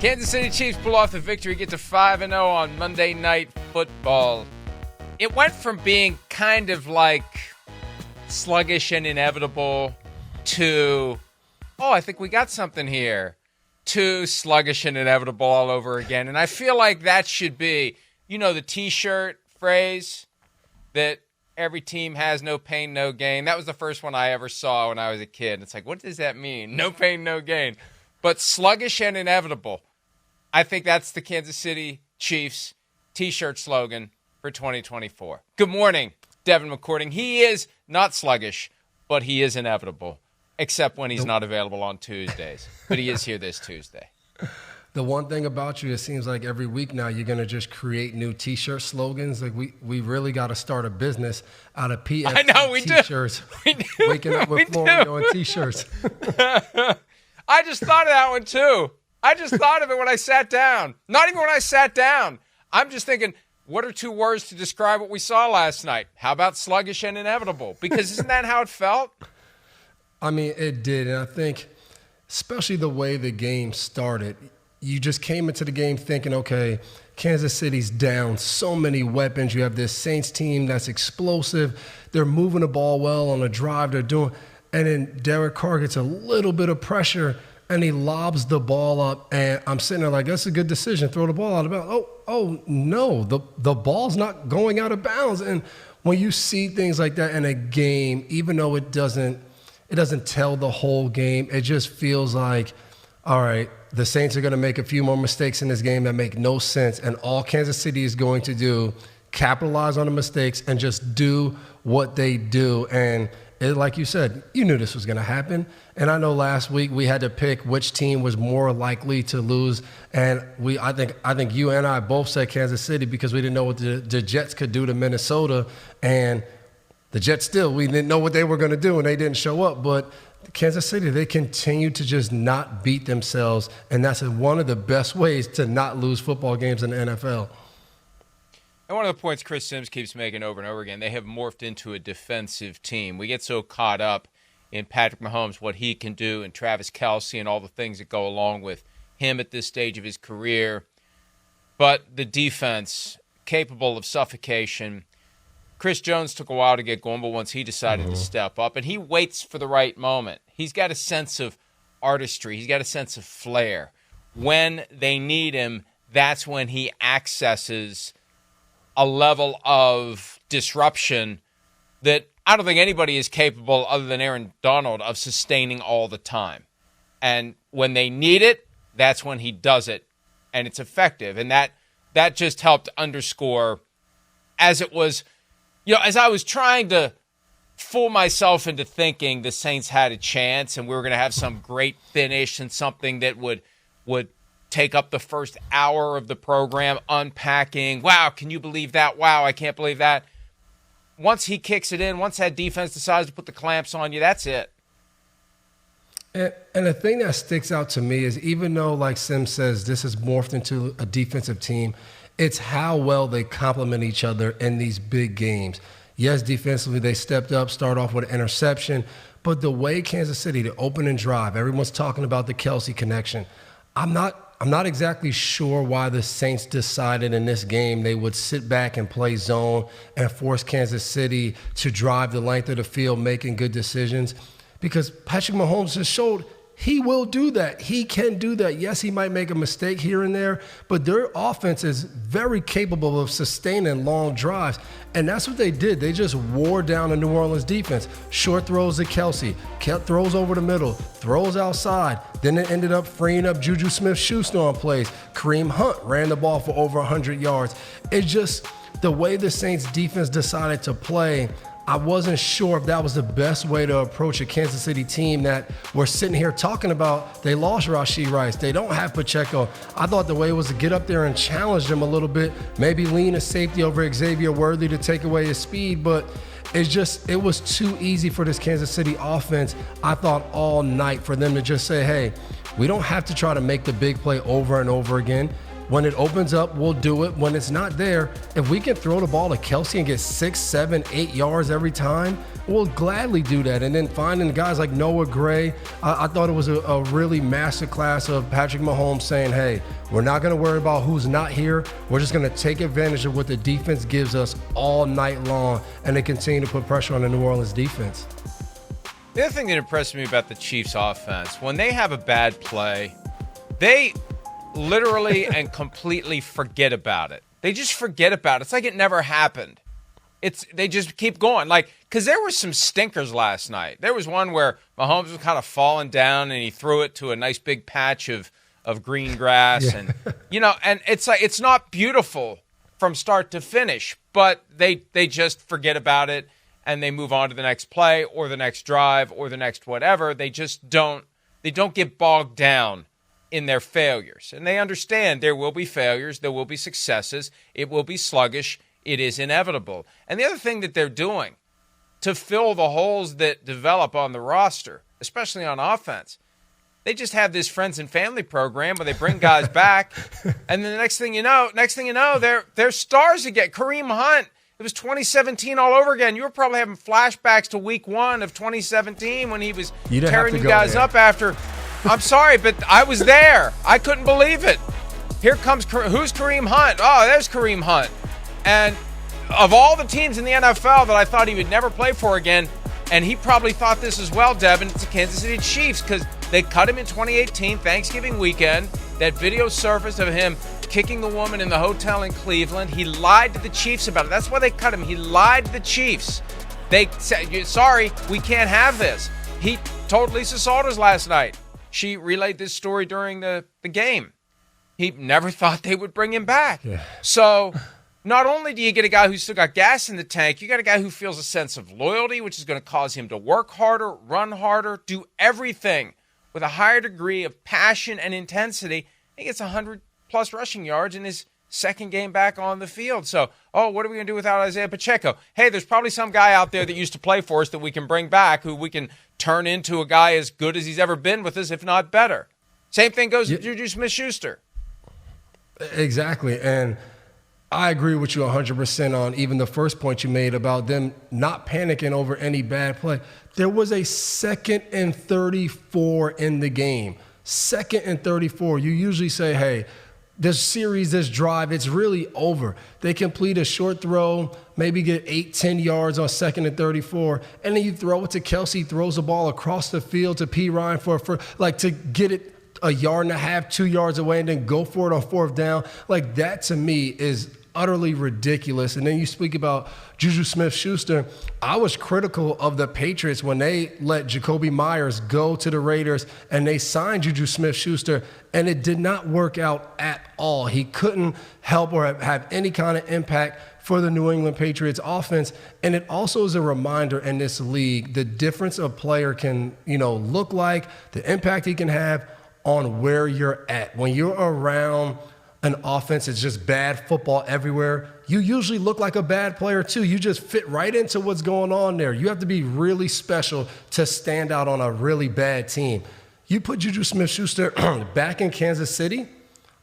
Kansas City Chiefs pull off the victory, get to 5-0 on Monday Night Football. It went from being kind of like sluggish and inevitable to, I think we got something here, to sluggish and inevitable all over again. And I feel like that should be, the T-shirt phrase that every team has, no pain, no gain. That was the first one I ever saw when I was a kid. It's like, what does that mean? No pain, no gain. But sluggish and inevitable. I think that's the Kansas City Chiefs T-shirt slogan for 2024. Good morning, Devin McCourty. He is not sluggish, but he is inevitable, except when he's not available on Tuesdays. But he is here this Tuesday. The one thing about you, it seems like every week now you're going to just create new T-shirt slogans. Like we really got to start a business out of PFT T-shirts. We do. Waking up with Florio and T-shirts. I just thought of that one, too. I just thought of it when I sat down. Not even when I sat down. I'm just thinking, what are two words to describe what we saw last night? How about sluggish and inevitable? Because isn't that how it felt? I mean, it did. And I think, especially the way the game started, you just came into the game thinking, okay, Kansas City's down so many weapons. You have this Saints team that's explosive. They're moving the ball well on a drive. And then Derek Carr gets a little bit of pressure, and he lobs the ball up, and I'm sitting there like, that's a good decision. Throw the ball out of bounds. Oh no, the ball's not going out of bounds. And when you see things like that in a game, even though it doesn't tell the whole game, it just feels like, all right, the Saints are going to make a few more mistakes in this game that make no sense, and all Kansas City is going to do, capitalize on the mistakes and just do what they do. And like you said, you knew this was going to happen. And I know last week we had to pick which team was more likely to lose. And I think you and I both said Kansas City because we didn't know what the Jets could do to Minnesota. And the Jets we didn't know what they were going to do, and they didn't show up. But Kansas City, they continue to just not beat themselves. And that's one of the best ways to not lose football games in the NFL. And one of the points Chris Sims keeps making over and over again, they have morphed into a defensive team. We get so caught up in Patrick Mahomes, what he can do, and Travis Kelce and all the things that go along with him at this stage of his career. But the defense, capable of suffocation. Chris Jones took a while to get going, but once he decided to step up, and he waits for the right moment. He's got a sense of artistry. He's got a sense of flair. When they need him, that's when he accesses a level of disruption that I don't think anybody is capable other than Aaron Donald of sustaining all the time. And when they need it, that's when he does it, and it's effective. And that just helped underscore, as it was, as I was trying to fool myself into thinking the Saints had a chance and we were going to have some great finish and something that would take up the first hour of the program unpacking. Wow, can you believe that? Wow, I can't believe that. Once he kicks it in, once that defense decides to put the clamps on you, that's it. And the thing that sticks out to me is, even though, like Sim says, this has morphed into a defensive team, it's how well they complement each other in these big games. Yes, defensively, they stepped up, start off with an interception, but the way Kansas City, the opening drive, everyone's talking about the Kelce connection. I'm not exactly sure why the Saints decided in this game they would sit back and play zone and force Kansas City to drive the length of the field, making good decisions, because Patrick Mahomes has showed he will do that. He can do that. Yes, he might make a mistake here and there, but their offense is very capable of sustaining long drives, and that's what they did. They just wore down the New Orleans defense. Short throws to Kelce, throws over the middle, throws outside. Then it ended up freeing up Juju Smith-Schuster on plays. Kareem Hunt ran the ball for over 100 yards. It's just the way the Saints defense decided to play. I wasn't sure if that was the best way to approach a Kansas City team that we're sitting here talking about. They lost Rashee Rice. They don't have Pacheco. I thought the way was to get up there and challenge them a little bit, maybe lean a safety over Xavier Worthy to take away his speed, but it was too easy for this Kansas City offense, I thought, all night for them to just say, hey, we don't have to try to make the big play over and over again. When it opens up, we'll do it. When it's not there, if we can throw the ball to Kelsey and get 6, 7, 8 yards every time, we'll gladly do that. And then finding guys like Noah Gray, I thought it was a really masterclass of Patrick Mahomes saying, hey, we're not going to worry about who's not here. We're just going to take advantage of what the defense gives us all night long, and they continue to put pressure on the New Orleans defense. The other thing that impressed me about the Chiefs offense, when they have a bad play, they literally and completely forget about it. They just forget about it. It's like it never happened. They just keep going. Like, because there were some stinkers last night. There was one where Mahomes was kind of falling down and he threw it to a nice big patch of green grass. Yeah. And, and it's like, it's not beautiful from start to finish, but they just forget about it and they move on to the next play or the next drive or the next whatever. They don't get bogged down in their failures. And they understand there will be failures, there will be successes, it will be sluggish, it is inevitable. And the other thing that they're doing to fill the holes that develop on the roster, especially on offense, they just have this friends and family program where they bring guys back, and then the next thing you know, they're stars again. Kareem Hunt, it was 2017 all over again. You were probably having flashbacks to week 1 of 2017 when he was tearing you guys up after. I'm sorry, but I was there. I couldn't believe it. Here comes, who's Kareem Hunt? Oh, there's Kareem Hunt. And of all the teams in the NFL that I thought he would never play for again, and he probably thought this as well, Devin, it's the Kansas City Chiefs, because they cut him in 2018, Thanksgiving weekend. That video surfaced of him kicking the woman in the hotel in Cleveland. He lied to the Chiefs about it. That's why they cut him. He lied to the Chiefs. They said, sorry, we can't have this. He told Lisa Salters last night. She relayed this story during the game. He never thought they would bring him back. Yeah. So not only do you get a guy who's still got gas in the tank, you got a guy who feels a sense of loyalty, which is going to cause him to work harder, run harder, do everything with a higher degree of passion and intensity. He gets 100-plus rushing yards in his second game back on the field. So, what are we going to do without Isaiah Pacheco? Hey, there's probably some guy out there that used to play for us that we can bring back who we can turn into a guy as good as he's ever been with us, if not better. Same thing goes to Juju Smith-Schuster. Exactly. And I agree with you 100% on even the first point you made about them not panicking over any bad play. There was a 2nd and 34 in the game. 2nd and 34. You usually say, hey, this series, this drive, it's really over. They complete a short throw, maybe get 8, 10 yards on 2nd and 34, and then you throw it to Kelsey, throws the ball across the field to P. Ryan for to get it a yard and a half, 2 yards away, and then go for it on 4th down. Like, that to me is utterly ridiculous. And then you speak about Juju Smith-Schuster. I was critical of the Patriots when they let Jacoby Myers go to the Raiders and they signed Juju Smith-Schuster, and it did not work out at all. He couldn't help or have any kind of impact for the New England Patriots offense. And it also is a reminder in this league, the difference a player can, look like, the impact he can have on where you're at. When you're around an offense that's just bad football everywhere, you usually look like a bad player too. You just fit right into what's going on there. You have to be really special to stand out on a really bad team. You put Juju Smith-Schuster back in Kansas City,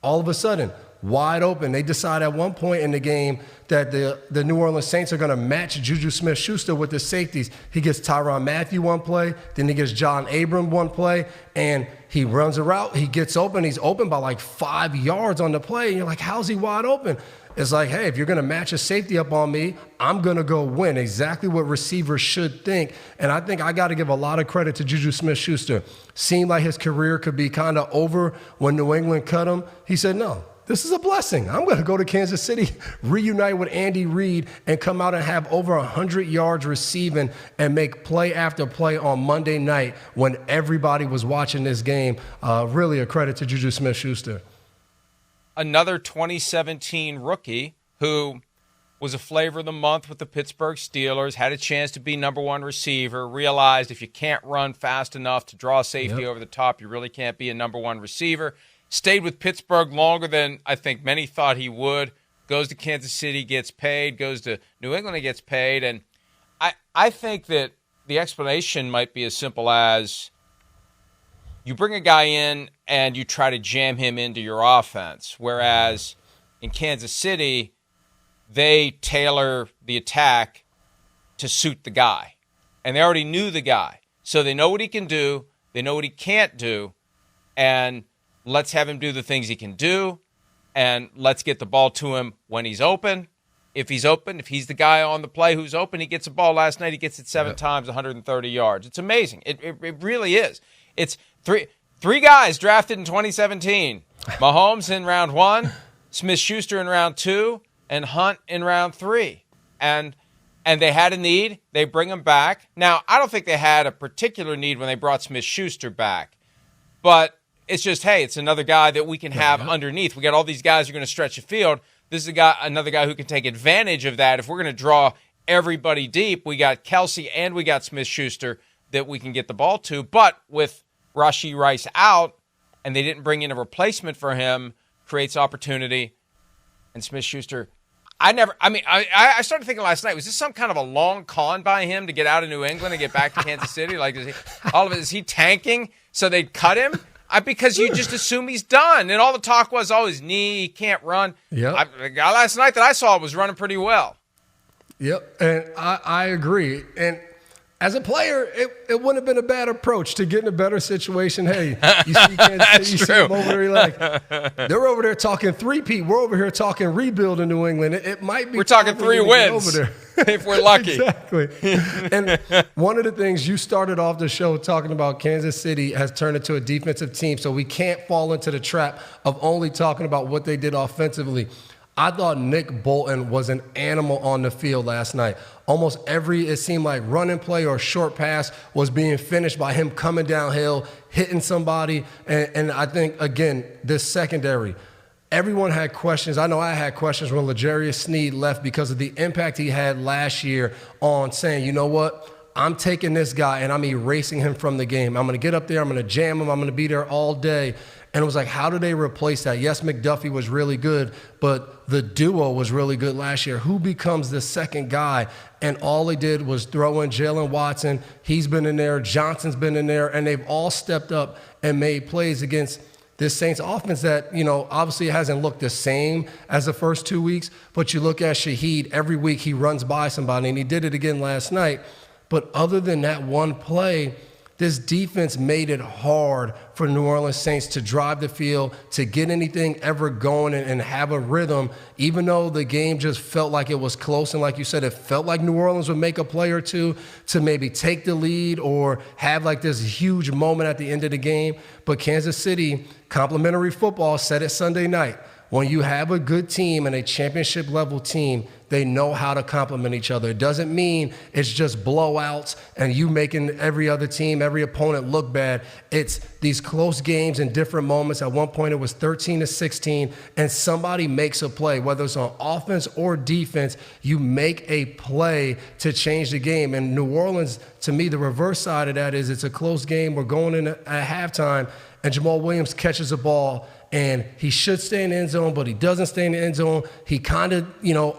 all of a sudden, wide open. They decide at one point in the game that the New Orleans Saints are going to match Juju Smith-Schuster with the safeties. He gets Tyrann Mathieu one play, then he gets John Abram one play, and he runs a route. He gets open. He's open by like 5 yards on the play, and you're like, how's he wide open? It's like, hey, if you're going to match a safety up on me, I'm going to go win. Exactly what receivers should think. And I think I got to give a lot of credit to Juju Smith-Schuster. Seemed like his career could be kind of over when New England cut him. He said, no. This is a blessing. I'm going to go to Kansas City, reunite with Andy Reid, and come out and have over 100 yards receiving and make play after play on Monday night when everybody was watching this game. Really a credit to Juju Smith-Schuster. Another 2017 rookie who was a flavor of the month with the Pittsburgh Steelers, had a chance to be number one receiver, realized if you can't run fast enough to draw safety over the top, you really can't be a number one receiver. Stayed with Pittsburgh longer than I think many thought he would. Goes to Kansas City, gets paid. Goes to New England and gets paid. And I think that the explanation might be as simple as you bring a guy in and you try to jam him into your offense. Whereas in Kansas City, they tailor the attack to suit the guy. And they already knew the guy. So they know what he can do. They know what he can't do. And let's have him do the things he can do. And let's get the ball to him when he's open. If he's open, if he's the guy on the play who's open, he gets a ball last night. He gets it 7 times, 130 yards. It's amazing. It really is. It's three guys drafted in 2017. Mahomes in round 1, Smith-Schuster in round 2, and Hunt in round 3. And they had a need. They bring him back. Now, I don't think they had a particular need when they brought Smith-Schuster back. But it's just, hey, it's another guy that we can have underneath. We got all these guys who are going to stretch the field. This is another guy who can take advantage of that. If we're going to draw everybody deep, we got Kelsey and we got Smith-Schuster that we can get the ball to. But with Rashee Rice out, and they didn't bring in a replacement for him, creates opportunity. And Smith-Schuster, I started thinking last night, was this some kind of a long con by him to get out of New England and get back to Kansas City? Like, is he tanking so they'd cut him? Because you just assume he's done. And all the talk was, his knee, he can't run. Yep. The guy last night that I saw was running pretty well. Yep, and I agree. And as a player, it wouldn't have been a bad approach to get in a better situation. Hey, you see Kansas City, you see them over there, like, they're over there talking three-peat. We're over here talking rebuild in New England. It might be. We're talking 3 wins over there. If we're lucky. Exactly. And one of the things you started off the show talking about, Kansas City has turned into a defensive team, so we can't fall into the trap of only talking about what they did offensively. I thought Nick Bolton was an animal on the field last night. Almost it seemed like running play or short pass was being finished by him coming downhill, hitting somebody. And I think, again, this secondary, everyone had questions. I know I had questions when L'Jarius Sneed left because of the impact he had last year on saying, you know what, I'm taking this guy and I'm erasing him from the game. I'm going to get up there, I'm going to jam him, I'm going to be there all day. And it was like, how do they replace that? Yes, McDuffie was really good, but the duo was really good last year. Who becomes the second guy? And all they did was throw in Jalen Watson. He's been in there. Johnson's been in there. And they've all stepped up and made plays against this Saints offense that, obviously it hasn't looked the same as the first 2 weeks. But you look at Shaheed, every week he runs by somebody, and he did it again last night. But other than that one play, this defense made it hard for New Orleans Saints to drive the field, to get anything ever going and have a rhythm, even though the game just felt like it was close. And like you said, it felt like New Orleans would make a play or two to maybe take the lead or have like this huge moment at the end of the game. But Kansas City, complimentary football, said it Sunday night. When you have a good team and a championship-level team, they know how to complement each other. It doesn't mean it's just blowouts and you making every other team, every opponent look bad. It's these close games and different moments. At one point, it was 13-16, and somebody makes a play, whether it's on offense or defense. You make a play to change the game. And New Orleans, to me, the reverse side of that is it's a close game. We're going in at halftime, and Jamal Williams catches a ball, and he should stay in the end zone, but he doesn't stay in the end zone. He kind of,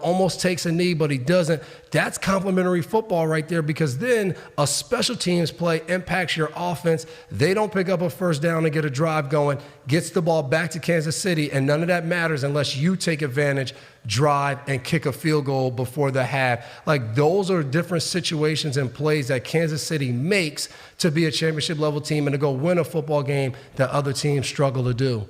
almost takes a knee, but he doesn't. That's complimentary football right there, because then a special teams play impacts your offense. They don't pick up a first down and get a drive going, gets the ball back to Kansas City, and none of that matters unless you take advantage, drive, and kick a field goal before the half. Like, those are different situations and plays that Kansas City makes to be a championship-level team and to go win a football game that other teams struggle to do.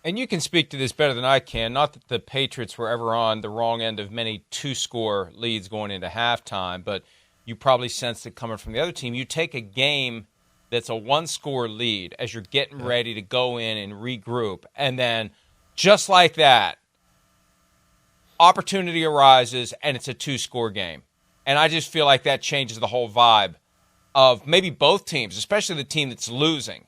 And you can speak to this better than I can. Not that the Patriots were ever on the wrong end of many two-score leads going into halftime, but you probably sensed it coming from the other team. You take a game that's a one-score lead as you're getting ready to go in and regroup, and then just like that, opportunity arises, and it's a two-score game. And I just feel like that changes the whole vibe of maybe both teams, especially the team that's losing.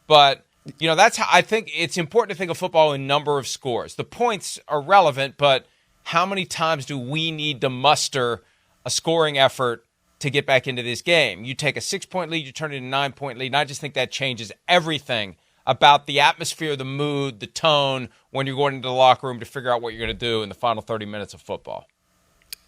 But that's how I think it's important to think of football in number of scores. The points are relevant, but how many times do we need to muster a scoring effort to get back into this game? You take a 6-point lead, you turn it into a 9-point lead, and I just think that changes everything about the atmosphere, the mood, the tone when you're going into the locker room to figure out what you're going to do in the final 30 minutes of football.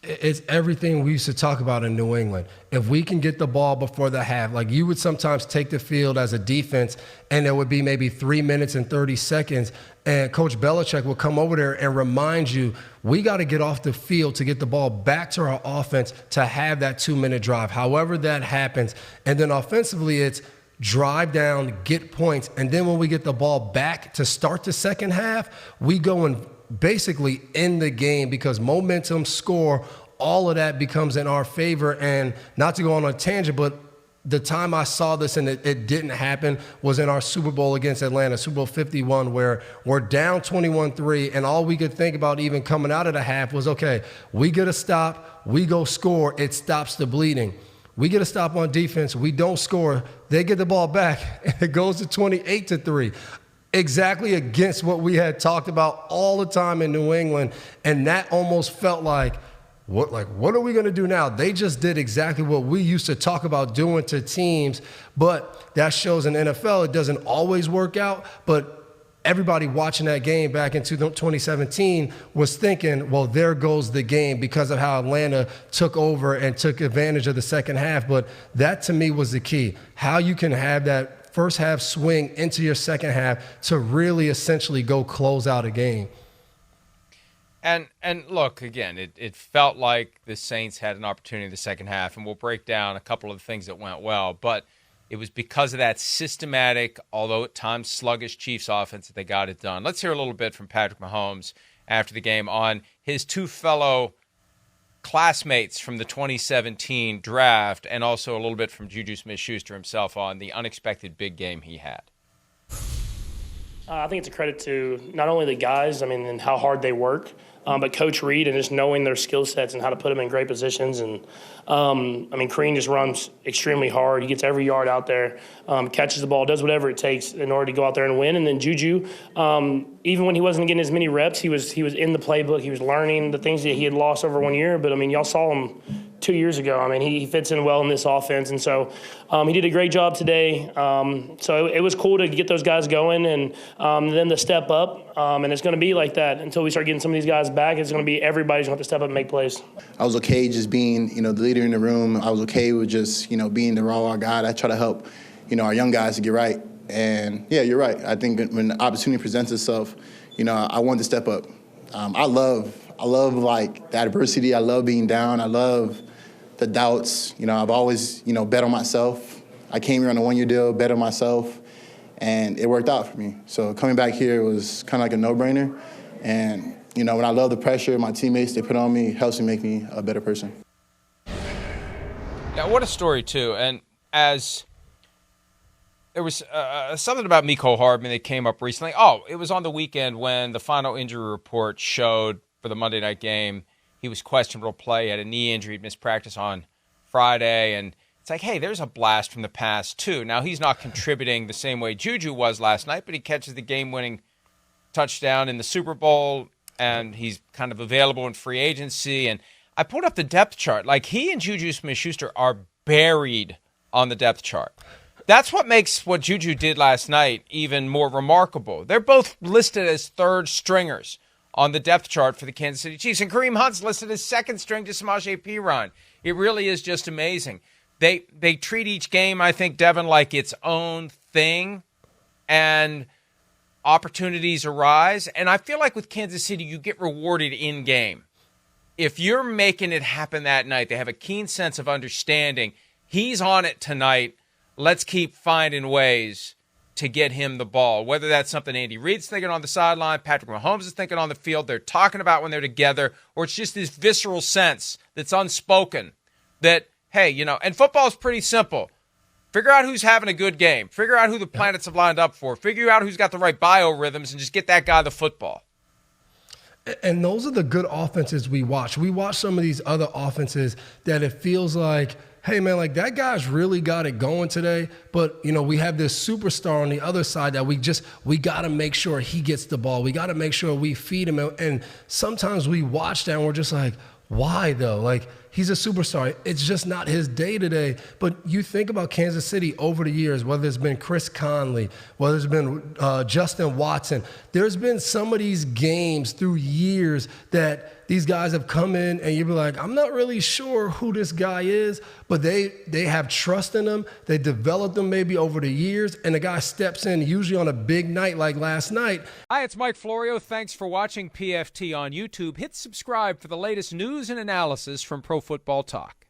it's everything we used to talk about in New England. If we can get the ball before the half, like you would sometimes take the field as a defense and there would be maybe 3 minutes and 30 seconds and Coach Belichick will come over there and remind you, we got to get off the field to get the ball back to our offense to have that 2-minute drive, however that happens. And then offensively, it's drive down, get points, and then when we get the ball back to start the second half, we go and basically end the game because momentum, score, all of that becomes in our favor. And not to go on a tangent, but the time I saw this and it didn't happen was in our Super Bowl against Atlanta, Super Bowl 51, where we're down 21-3, and all we could think about even coming out of the half was, okay, we get a stop, we go score, it stops the bleeding. We get a stop on defense, we don't score, they get the ball back, and it goes to 28-3. Exactly against what we had talked about all the time in New England, and that almost felt like, what are we going to do now? They just did exactly what we used to talk about doing to teams, but that shows in NFL it doesn't always work out, but everybody watching that game back in 2017 was thinking, well, there goes the game because of how Atlanta took over and took advantage of the second half. But that, to me, was the key. How you can have that first half swing into your second half to really essentially go close out a game. And look, again, it felt like the Saints had an opportunity in the second half, and we'll break down a couple of the things that went well, but it was because of that systematic, although at times sluggish Chiefs offense that they got it done. Let's hear a little bit from Patrick Mahomes after the game on his two fellow classmates from the 2017 draft, and also a little bit from Juju Smith-Schuster himself on the unexpected big game he had. I think it's a credit to not only the guys, and how hard they work, but Coach Reed and just knowing their skill sets and how to put them in great positions. And, Kareem just runs extremely hard. He gets every yard out there, catches the ball, does whatever it takes in order to go out there and win. And then Juju, even when he wasn't getting as many reps, he was in the playbook. He was learning the things that he had lost over 1 year. But, y'all saw him 2 years ago. He fits in well in this offense. And so he did a great job today. So it was cool to get those guys going and then to step up. And it's going to be like that until we start getting some of these guys back. It's going to be everybody's going to have to step up and make plays. I was okay just being, the leader in the room. I was okay with just, being the raw guy. I try to help, our young guys to get right. And, yeah, you're right. I think when the opportunity presents itself, I want to step up. I love like the adversity. I love being down. I love the doubts. I've always, bet on myself. I came here on a 1-year deal, bet on myself, and it worked out for me. So coming back here was kind of like a no-brainer. And, when I love the pressure my teammates, they put on me, it helps me make me a better person. Yeah, what a story, too. And as there was something about Mecole Hardman that came up recently. Oh, it was on the weekend when the final injury report showed for the Monday night game he was questionable to play, had a knee injury, he'd missed practice on Friday, and it's like, hey, there's a blast from the past, too. Now, he's not contributing the same way Juju was last night, but he catches the game-winning touchdown in the Super Bowl, and he's kind of available in free agency. And I pulled up the depth chart. Like, he and Juju Smith-Schuster are buried on the depth chart. That's what makes what Juju did last night even more remarkable. They're both listed as third stringers on the depth chart for the Kansas City Chiefs. And Kareem Hunt's listed as second string to Samaje Perine. It really is just amazing. They treat each game, I think, Devin, like its own thing, and opportunities arise. And I feel like with Kansas City, you get rewarded in game. If you're making it happen that night, they have a keen sense of understanding. He's on it tonight. Let's keep finding ways to get him the ball, whether that's something Andy Reid's thinking on the sideline, Patrick Mahomes is thinking on the field, they're talking about when they're together, or it's just this visceral sense that's unspoken that, hey, and football is pretty simple. Figure out who's having a good game. Figure out who the planets have lined up for. Figure out who's got the right biorhythms and just get that guy the football. And those are the good offenses we watch. We watch some of these other offenses that it feels like, hey, man, like that guy's really got it going today. But, we have this superstar on the other side that we got to make sure he gets the ball. We got to make sure we feed him. And sometimes we watch that and we're just like, why though? Like, he's a superstar. It's just not his day today. But you think about Kansas City over the years, whether it's been Chris Conley, whether it's been Justin Watson, there's been some of these games through years that these guys have come in and you'll be like, I'm not really sure who this guy is, but they have trust in him. They developed them maybe over the years, and the guy steps in usually on a big night like last night. Hi, it's Mike Florio. Thanks for watching PFT on YouTube. Hit subscribe for the latest news and analysis from Pro Football Talk.